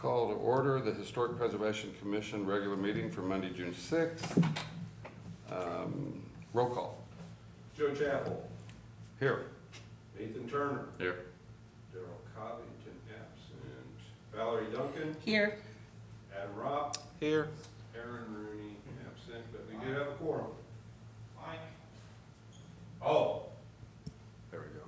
Call to order the Historic Preservation Commission regular meeting for Monday, June 6th. Roll call. Joe Chappell. Here. Nathan Turner. Here. Darrell Covington absent. Valerie Duncan. Here. Adam Ropp. Here. Aaron Rooney absent, but we do have a quorum. Mike. Oh. There we go.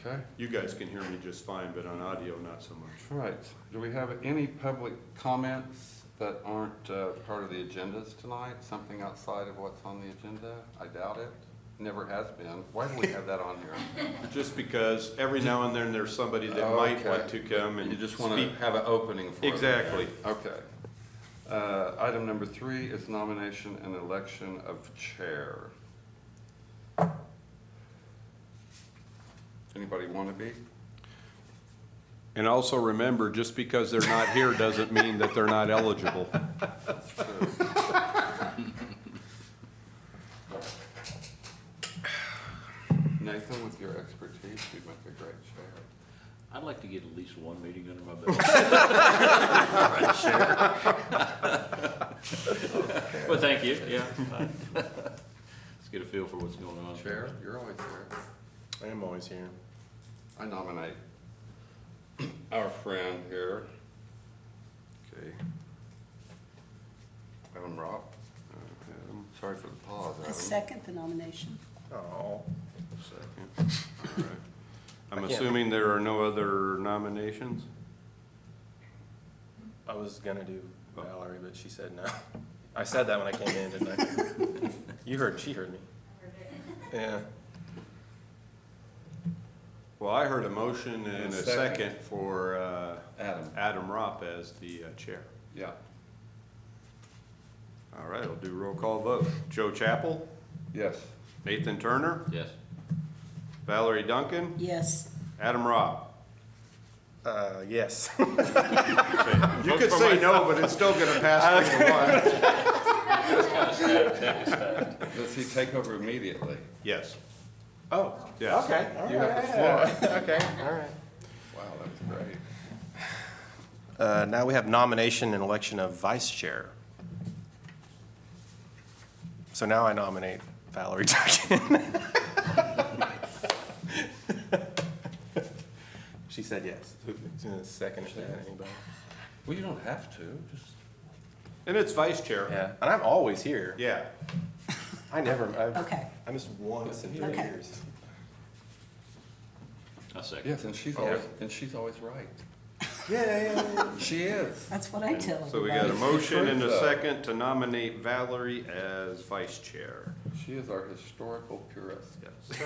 Okay. You guys can hear me just fine, but on audio, not so much. Right. Do we have any public comments that aren't part of the agendas tonight? Something outside of what's on the agenda? I doubt it. Never has been. Why do we have that on here? Just because every now and then there's somebody that might Okay. want to come and You just want speak. to have an opening for it. Exactly. Okay. Item number 3 is nomination and election of chair. Anybody want to be? And also remember, just because they're not here doesn't mean that they're not eligible. That's true. Nathan, with your expertise, you'd make a great chair. I'd like to get at least one meeting under my belt. Well, thank you, yeah. Let's get a feel for what's going on. Chair, you're always here. I am always here. I nominate our friend here, Okay. Adam Ropp. Sorry for the pause, I Adam. second the nomination. Oh. Second. All right. I'm I can't- assuming there are no other nominations? I was gonna do Valerie, but she said no. I said that when I came in, didn't I? She heard me. Yeah. Well, I heard a motion and And a a second. second for Adam. Adam Ropp as the chair. Yeah. All right, I'll do roll call vote. Joe Chappell, Yes. Nathan Turner, Yes. Valerie Duncan, Yes. Adam Ropp. Yes. You could say no, but it's still gonna pass 3-1. Does he take over immediately? Yes. Oh, Yes. okay. All You have right. the floor. Okay, all right. Wow, that's great. Now we have nomination and election of vice chair. So now I nominate Valerie Duncan. She said yes. Second, anybody? Well, you don't have to, just. And it's vice chair. Yeah, and I'm always here. Yeah. Okay. I missed once in 3 Okay. years. I second. Yes, and she's always right. Yeah. She is. That's what I tell So we everybody. got a motion and a Proof, though. second to nominate Valerie as vice chair. She is our historical purist.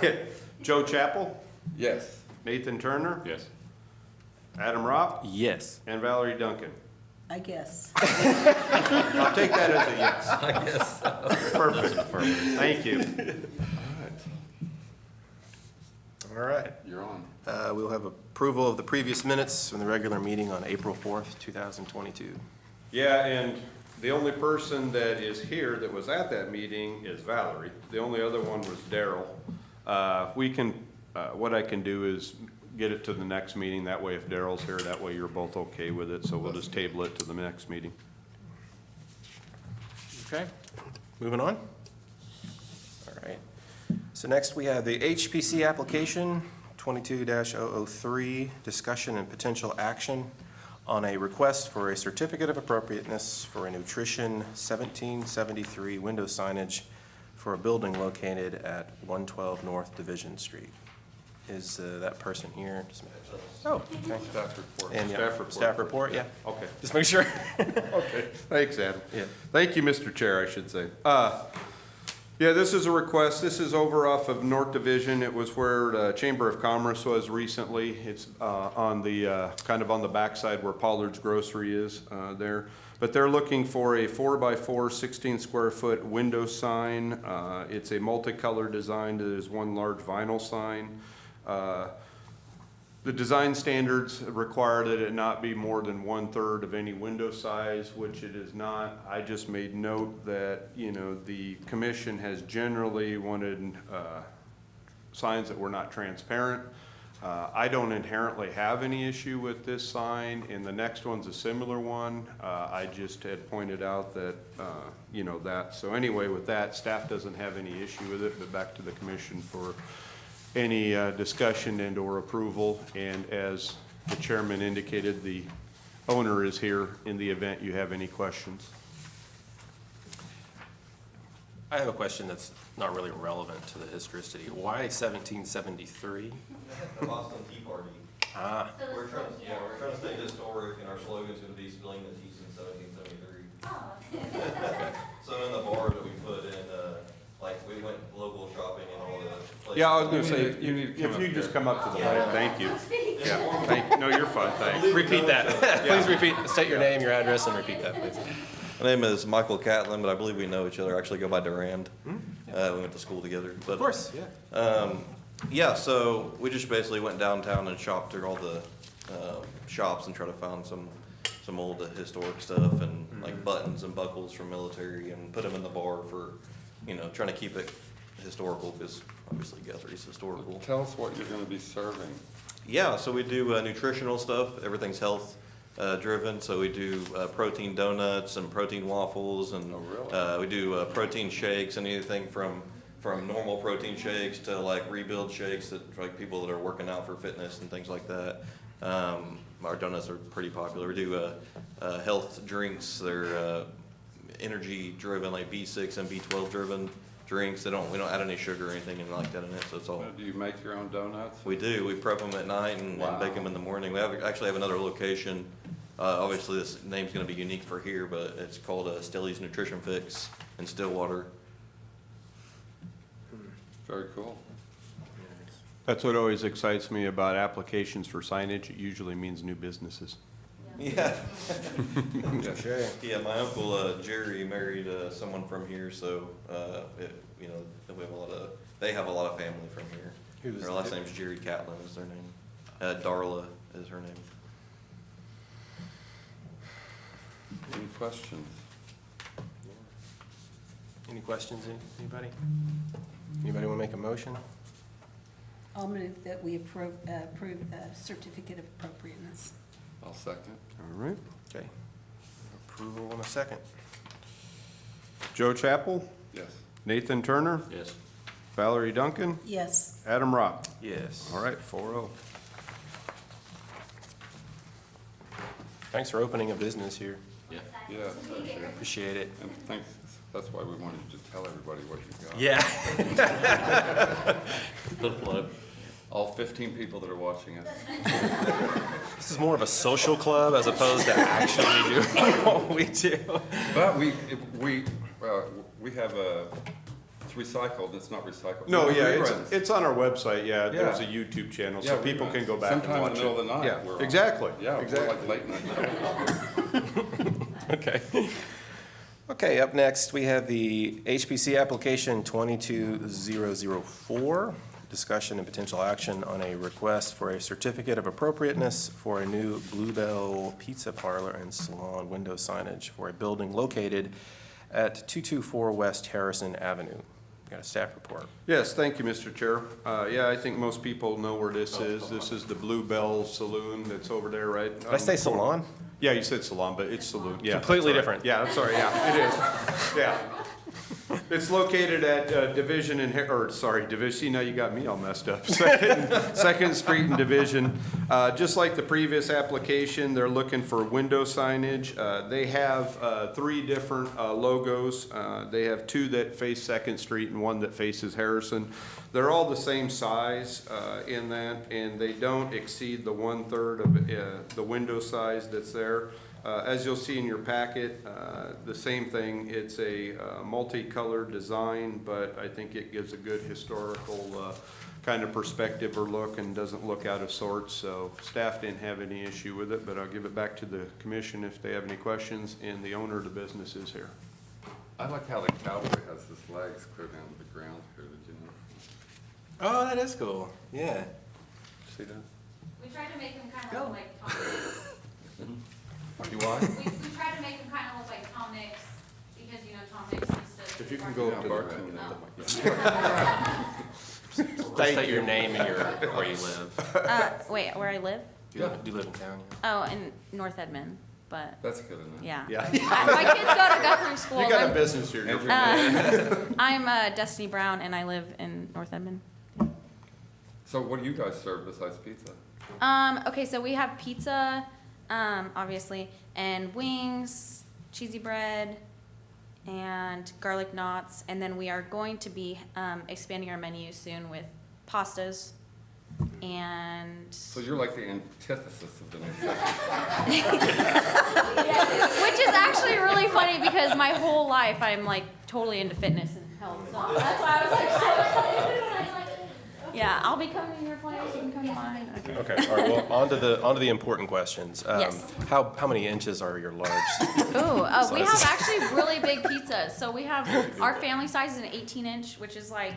Yes. Joe Chappell, Yes. Nathan Turner, Yes. Adam Ropp, Yes. and Valerie Duncan. I guess. I'll take that as a yes. I guess. Perfect. Thank you. All right, All right. you're on. We'll have approval of the previous minutes from the regular meeting on April 4th, 2022. Yeah, and the only person that is here that was at that meeting is Valerie. The only other one was Daryl. What I can do is get it to the next meeting. That way if Daryl's here, that way you're both okay with it. So we'll just table it to the next meeting. Okay, moving on. All right. So next we have the HPC application 22-003, discussion and potential action on a request for a certificate of appropriateness for a nutrition 1773 window signage for a building located at 112 North Division Street. Is that person here? Oh, okay. Staff report. And yeah, Staff report. staff report, yeah. Okay. Just make sure. Okay. Thanks, Adam. Yeah. Thank you, Mr. Chair, I should say. Yeah, this is a request. This is over off of North Division. It was where the Chamber of Commerce was recently. It's on the, kind of on the backside where Pollard's Grocery is there. But they're looking for a 4x4, 16 square foot window sign. It's a multicolored design. It is one large vinyl sign. The design standards require that it not be more than 1/3 of any window size, which it is not. I just made note that, you know, the commission has generally wanted signs that were not transparent. I don't inherently have any issue with this sign, and the next one's a similar one. I just had pointed out that, you know, that, so anyway, with that, staff doesn't have any issue with it, but back to the commission for any discussion and/or approval. And as the chairman indicated, the owner is here in the event you have any questions. I have a question that's not really relevant to the historicity. Why 1773? The Boston Tea Party. Ah, We're trying to stay historic, and our slogan's gonna be spilling the tea since 1773. So in the bar that we put in, like, we went global shopping and all the places. Yeah, I was gonna say, You need to come if up you just here. come up to the mic, thank you. Yeah, thank, no, you're fine, thanks. repeat that. Please repeat, state your name, your address, and repeat that, please. My name is Michael Catlin, but I believe we know each other. I actually go by Durand. We went to school together. But, Of course, yeah. Yeah, so we just basically went downtown and shopped through all the shops and tried to find some old historic stuff and like buttons and buckles from military and put them in the bar for, you know, trying to keep it historical because obviously Guthrie's historical. Tell us what you're gonna be serving. Yeah, so we do nutritional stuff. Everything's health driven. So we do protein donuts and protein waffles, and Oh, really? we do protein shakes, and anything from normal protein shakes to like rebuild shakes that like people that are working out for fitness and things like that. Our donuts are pretty popular. We do health drinks. They're energy driven, like B6 and B12 driven drinks. We don't add any sugar or anything like that in it. So it's all. Do you make your own donuts? We do. We prep them at night and Wow. bake them in the morning. We actually have another location. Obviously, this name's going to be unique for here, but it's called Stelly's Nutrition Fix in Stillwater. Very cool. That's what always excites me about applications for signage. It usually means new businesses. Yeah. Sure. Yeah, my uncle Jerry married someone from here, so you know, they have a lot of family from here. Who's Their last that? name's Jerry Catlin is their name. Darla is her name. Any questions? Any questions, anybody? Anybody want to make a motion? I'll move that we approve the certificate of appropriateness. I'll second. All right. Okay. Approval in a second. Joe Chappell, Yes. Nathan Turner, Yes. Valerie Duncan, Yes. Adam Rock. Yes. All right, 4-0. Thanks for opening a business here. Yeah. Yeah, thank you. Appreciate it. And thanks, that's why we wanted you to tell everybody what you got. Yeah. Put a plug. All 15 people that are watching us. This is more of a social club as opposed to actually doing what we do. But we have it's recycled, it's not recycled. No, yeah, Reruns. it's on our website, yeah, there's a Yeah. YouTube channel, Yeah, so people reruns. can go back and Sometime in watch the it. middle of the night Yeah, we're on. exactly, Yeah, we're exactly. like late night. Okay. Okay, up next, we have the HPC application 22004, discussion and potential action on a request for a certificate of appropriateness for a new Bluebell Pizza Parlor and Salon window signage for a building located at 224 West Harrison Avenue. Got a staff report. Yes, thank you, Mr. Chair. Yeah, I think most people know where this is. This is the Bluebell Saloon that's over there, right? Did I say salon? Yeah, you said salon, but it's saloon, yeah. Completely that's right. different. Yeah, I'm sorry, yeah, it is, yeah. It's located at Division and, Division, see, now you got me all messed up. Second Street and Division. Just like the previous application, they're looking for window signage. They have 3 different logos. They have 2 that face Second Street and 1 that faces Harrison. They're all the same size in that, and they don't exceed the 1/3 of the window size that's there. As you'll see in your packet, the same thing, it's a multicolored design, but I think it gives a good historical kind of perspective or look and doesn't look out of sorts. So staff didn't have any issue with it, but I'll give it back to the commission if they have any questions, and the owner of the business is here. I like how the cowboy has his legs clear down to the ground here, did you know? Oh, that is cool. Yeah. See that? We tried to make him kind of Go. look like Tom Mix. You what? We tried to make him kind of look like Tom Mix because, you know, Tom Mix used to. If you can go up to the bartender. mic. State your name and where you live. Wait, where I live? Yeah, Do you live in town? Oh, in North Edmond, but, that's good enough. yeah. Yeah. My kids go to Guthrie School. You got a I'm- business here. I'm Destiny Brown, and I live in North Edmond. So what do you guys serve besides pizza? Okay, so we have pizza, obviously, and wings, cheesy bread, and garlic knots, and then we are going to be expanding our menu soon with pastas, and So you're like the antithesis of the new section. which is actually really funny because my whole life I'm like totally into fitness and health, so that's why I was like so excited. I was like, yeah, I'll be coming to your place, you can come to mine. Okay. Okay, all right, well, on to the important questions. Yes. How many inches are your large? Oh, we have Sizes. actually really big pizzas. So we have, our family size is an 18-inch, which is like,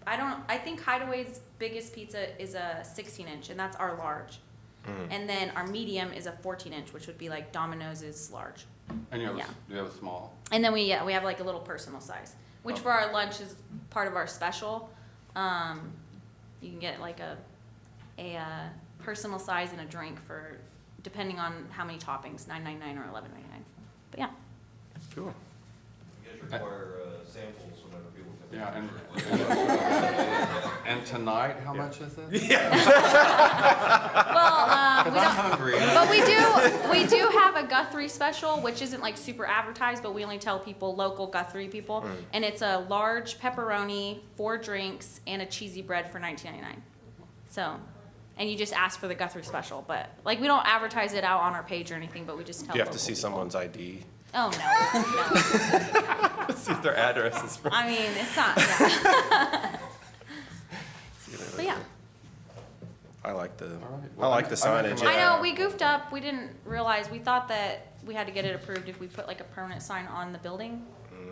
I think Hideaway's biggest pizza is a 16-inch, and that's our large. And then our medium is a 14-inch, which would be like Domino's large. And you have, Yeah. you have a small? And then we have like a little personal size, which for our lunch is part of our special. You can get like a personal size and a drink for, depending on how many toppings, $9.99 or $11.99. But yeah. Cool. You guys require samples whenever people come in. Yeah, and tonight, how much is it? Well, we I'm don't. hungry. But we do have a Guthrie special, which isn't like super advertised, but we only tell people, local Guthrie people, and it's a large pepperoni, 4 drinks, and a cheesy bread for $19.99. So, and you just ask for the Guthrie special, but like we don't advertise it out on our page or anything, but we just tell. Do you have to local see people. someone's ID? Oh no, no. See if their address is I mean, it's not. Yeah. But yeah. I like the, All right. I like the I make a signage. motion. I know, we goofed up, we didn't realize, we thought that we had to get it approved if we put like a permanent sign on the building.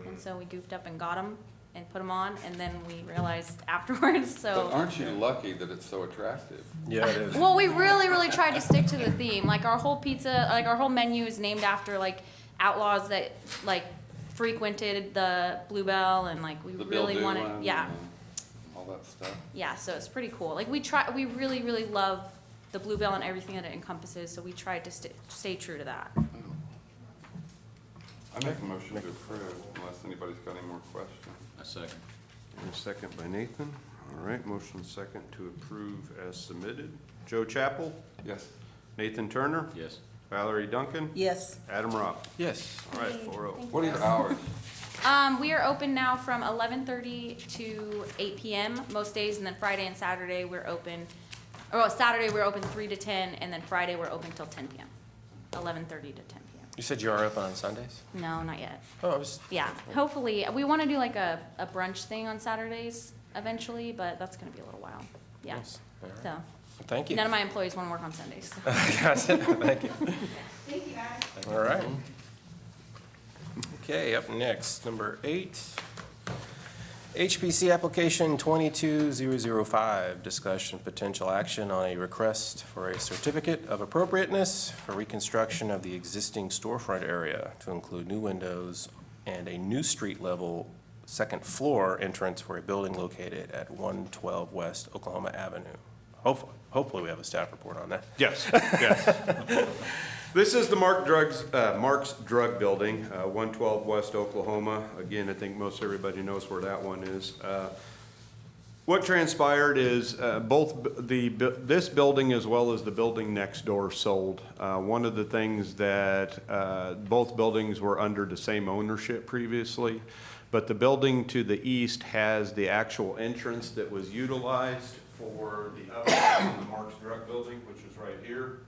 And so we goofed up and got them and put them on, and then we realized afterwards, But so. aren't you lucky that it's so attractive? Yeah, it is. Well, we really tried to stick to the theme, like our whole pizza, like our whole menu is named after like outlaws that like frequented the Bluebell, and like we The really Bill wanted, Doolin yeah. and all that stuff. Yeah, so it's pretty cool. Like we really love the Bluebell and everything that it encompasses, so we tried to stay true to that. I make a motion to approve unless anybody's got any more questions. A second. And a second by Nathan. All right, motion second to approve as submitted. Joe Chappell, Yes. Nathan Turner, Yes. Valerie Duncan, Yes. Adam Robb. Yes. All right, 4-0. What are your hours? We are open now from 11:30 to 8 p.m. most days, and then Friday and Saturday we're open. Or Saturday we're open 3 to 10, and then Friday we're open till 10 p.m. 11:30 to 10 p.m. You said you are open on Sundays? No, not yet. Oh, I was, Yeah, hopefully we want to do like a brunch thing on Saturdays eventually, but that's gonna be a little while. Yeah. yes. All right. So Thank you. none of my employees want to work on Sundays. Gotcha. Thank you. Thank you, guys. All right. Okay, up next, number 8. HPC application 22005, discussion potential action on a request for a certificate of appropriateness for reconstruction of the existing storefront area to include new windows and a new street level second floor entrance for a building located at 112 West Oklahoma Avenue. Hopefully we have a staff report on that. Yes, yes. This is the Mark's Drug Building, 112 West Oklahoma. Again, I think most everybody knows where that one is. What transpired is this building as well as the building next door sold. One of the things that both buildings were under the same ownership previously, but the building to the east has the actual entrance that was utilized for the upstairs in the Mark's Drug Building, which is right here.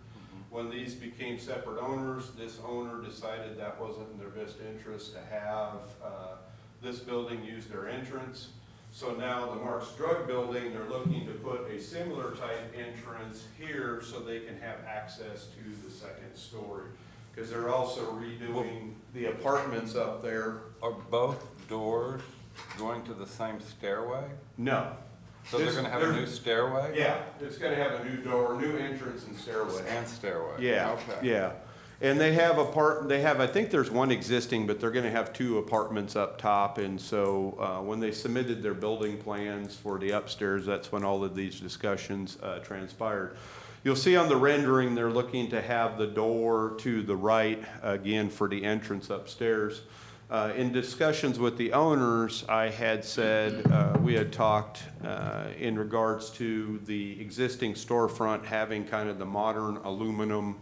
When these became separate owners, this owner decided that wasn't in their best interest to have this building use their entrance. So now the Mark's Drug Building, they're looking to put a similar type entrance here so they can have access to the second story. Because they're also redoing the apartments up there. Are both doors going to the same stairway? No. So they're gonna have a new stairway? Yeah, it's gonna have a new door, new entrance and stairway. And stairway? Yeah, Okay. yeah. And they have I think there's one existing, but they're gonna have 2 apartments up top. And so, when they submitted their building plans for the upstairs, that's when all of these discussions, transpired. You'll see on the rendering, they're looking to have the door to the right, again, for the entrance upstairs. In discussions with the owners, I had said, we had talked in regards to the existing storefront having kind of the modern aluminum,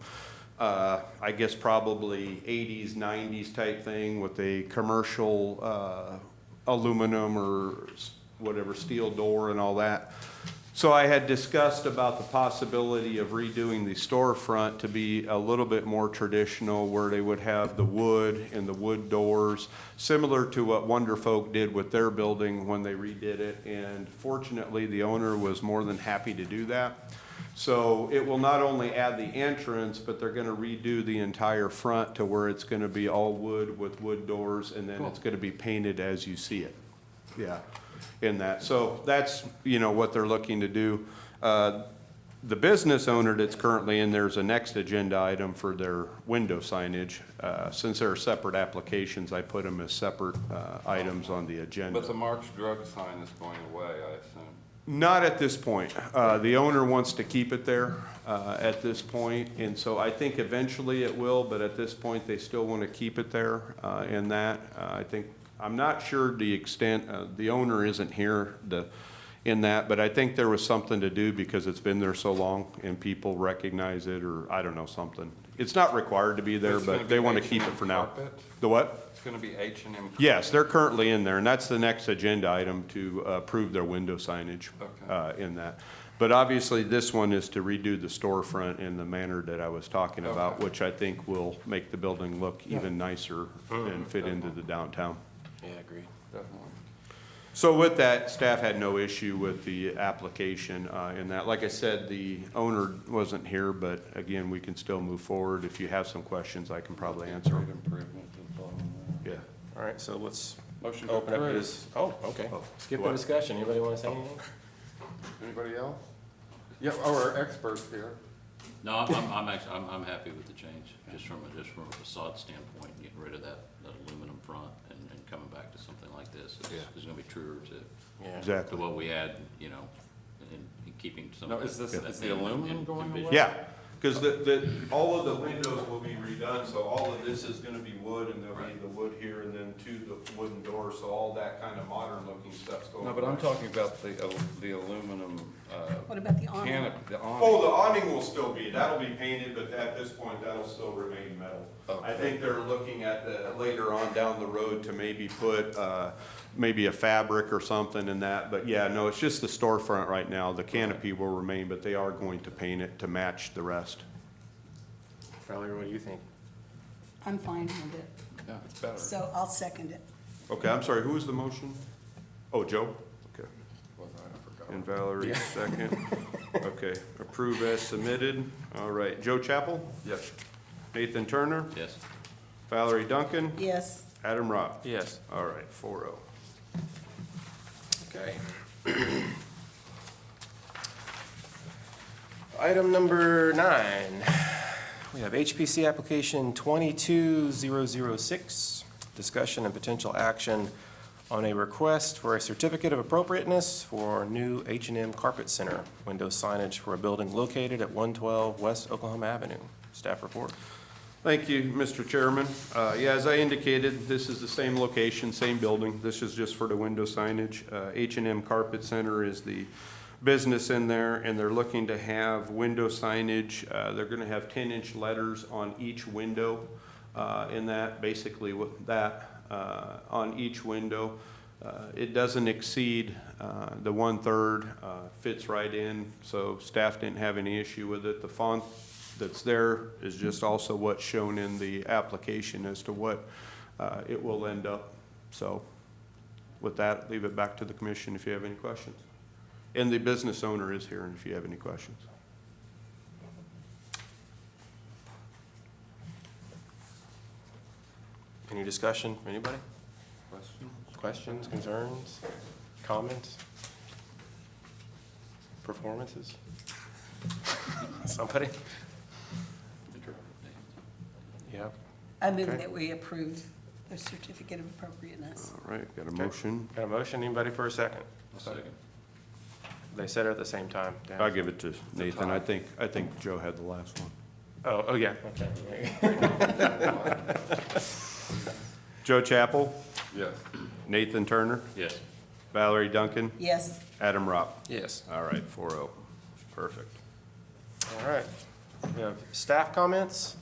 I guess probably 80s, 90s type thing with a commercial aluminum or whatever, steel door and all that. So I had discussed about the possibility of redoing the storefront to be a little bit more traditional, where they would have the wood and the wood doors, similar to what Wonderfolk did with their building when they redid it. And fortunately, the owner was more than happy to do that. So it will not only add the entrance, but they're gonna redo the entire front to where it's gonna be all wood with wood doors, and then it's gonna be painted as you see it. Yeah. In that. So that's, what they're looking to do. The business owner that's currently in there is a next agenda item for their window signage. Since they're separate applications, I put them as separate items on the agenda. But the Mark's Drug sign is going away, I assume. Not at this point. The owner wants to keep it there at this point, and so I think eventually it will, but at this point, they still want to keep it there in that. I'm not sure the extent, the owner isn't here in that, but I think there was something to do because it's been there so long and people recognize it, or I don't know, something. It's not required to be there, It's gonna but they be want to keep H&M it for now. carpet? The what? It's gonna be H&M. Yes, they're currently in there, and that's the next agenda item to approve their window signage Okay. in that. But obviously, this one is to redo the storefront in the manner that I was talking about, Okay. which I think will make the building look even nicer and fit into the downtown. Yeah, agreed. Definitely. So with that, staff had no issue with the application in that. Like I said, the owner wasn't here, but again, we can still move forward. If you have some questions, I can probably answer Great them. improvement is all in there. Yeah. All right, so let's Motion to open up approve. this. Oh, okay. Skip the What? discussion. Anybody want to say anything? Anybody else? Yeah, our experts here. No, I'm happy with the change, just from a facade standpoint, getting rid of that aluminum front and coming back to something like this. It's gonna be truer to Yeah. Exactly. what we had, and keeping some No, of is that. this, is the aluminum going away? Yeah, because all of the windows will be redone, so all of this is gonna be wood, and there'll be the wood here, and then the wooden doors, so all that kind of modern looking stuff's going. No, but I'm talking about the aluminum, What about the awning? canopy, the awning. Oh, the awning will still be, that'll be painted, but at this point, that'll still remain metal. I Okay. think they're looking at later on down the road to maybe put, maybe a fabric or something in that, but yeah, no, it's just the storefront right now. The canopy will remain, but they are going to paint it to match the rest. Valerie, what do you think? I'm fine with it, Yeah, it's better. so I'll second it. Okay, I'm sorry, who was the motion? Oh, Joe? Okay. Was I forgot. And Valerie, second. Okay, approve as submitted. All right, Joe Chappell, Yes. Nathan Turner, Yes. Valerie Duncan, Yes, Adam Roth. Yes. All right, 4-0. Okay. Item number 9, we have HPC application 22006, discussion and potential action on a request for a certificate of appropriateness for new H&M Carpet Center window signage for a building located at 112 West Oklahoma Avenue. Staff report. Thank you, Mr. Chairman. Yeah, as I indicated, this is the same location, same building. This is just for the window signage. H&M Carpet Center is the business in there, and they're looking to have window signage. They're gonna have 10-inch letters on each window in that, basically with that on each window. It doesn't exceed the 1/3, fits right in, so staff didn't have any issue with it. The font that's there is just also what's shown in the application as to what it will end up. So with that, leave it back to the commission if you have any questions. And the business owner is here, and if you have any questions. Any discussion, anybody? Question? Questions, concerns, comments? Performances? Somebody? Yep. I move Okay. that we approve the certificate of appropriateness. All right, got a Okay. motion? Got a motion? Anybody for a second? Second. They said it at the same time. Dan. I'll give it to Nathan. I think Joe had the last one. Oh, yeah, okay. Joe Chappell, Yes. Nathan Turner, Yes. Valerie Duncan, Yes, Adam Ropp. Yes. All right, 4-0. Perfect. All right. We have staff comments?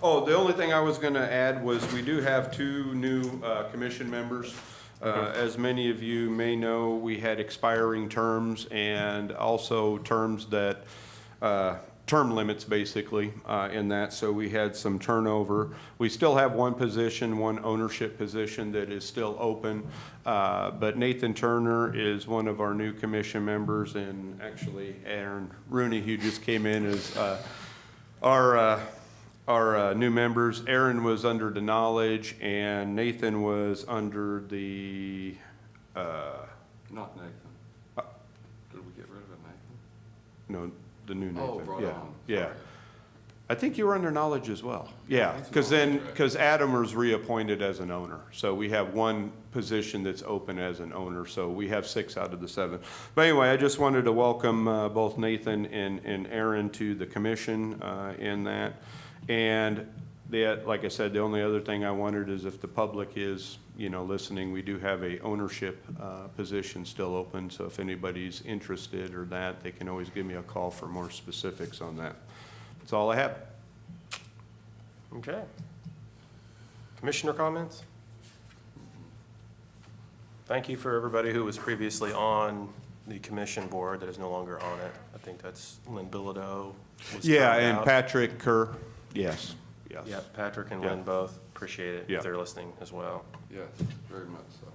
Oh, the only thing I was going to add was we do have two new commission members. As many of you may know, we had expiring terms and also terms that, term limits basically in that, so we had some turnover. We still have one position, one ownership position that is still open, but Nathan Turner is one of our new commission members, and actually Aaron Rooney, who just came in as our new members. Aaron was under the knowledge, and Nathan was under the, Not Nathan. Did we get rid of it, Nathan? no, the new Nathan. Oh, brought Yeah, on. yeah. Sorry. I think you were under knowledge as well. Yeah, He's because knowledge, then, right. because Adam was reappointed as an owner. So we have one position that's open as an owner, so we have 6 out of the 7. But anyway, I just wanted to welcome both Nathan and Aaron to the commission in that. And like I said, the only other thing I wondered is if the public is, listening, we do have a ownership position still open. So if anybody's interested or that, they can always give me a call for more specifics on that. That's all I have. Okay. Commissioner comments? Thank you for everybody who was previously on the commission board that is no longer on it. I think that's Lynn Bilodeau. was Yeah, turned and out. Patrick Kerr, yes, yes. Yeah, Patrick and Yeah. Lynn both. Appreciate it Yeah. if they're listening as well. Yes, very much so.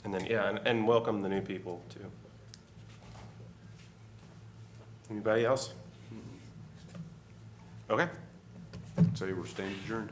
And then, yeah, and welcome the new people too. Anybody else? Okay. So we're staying adjourned.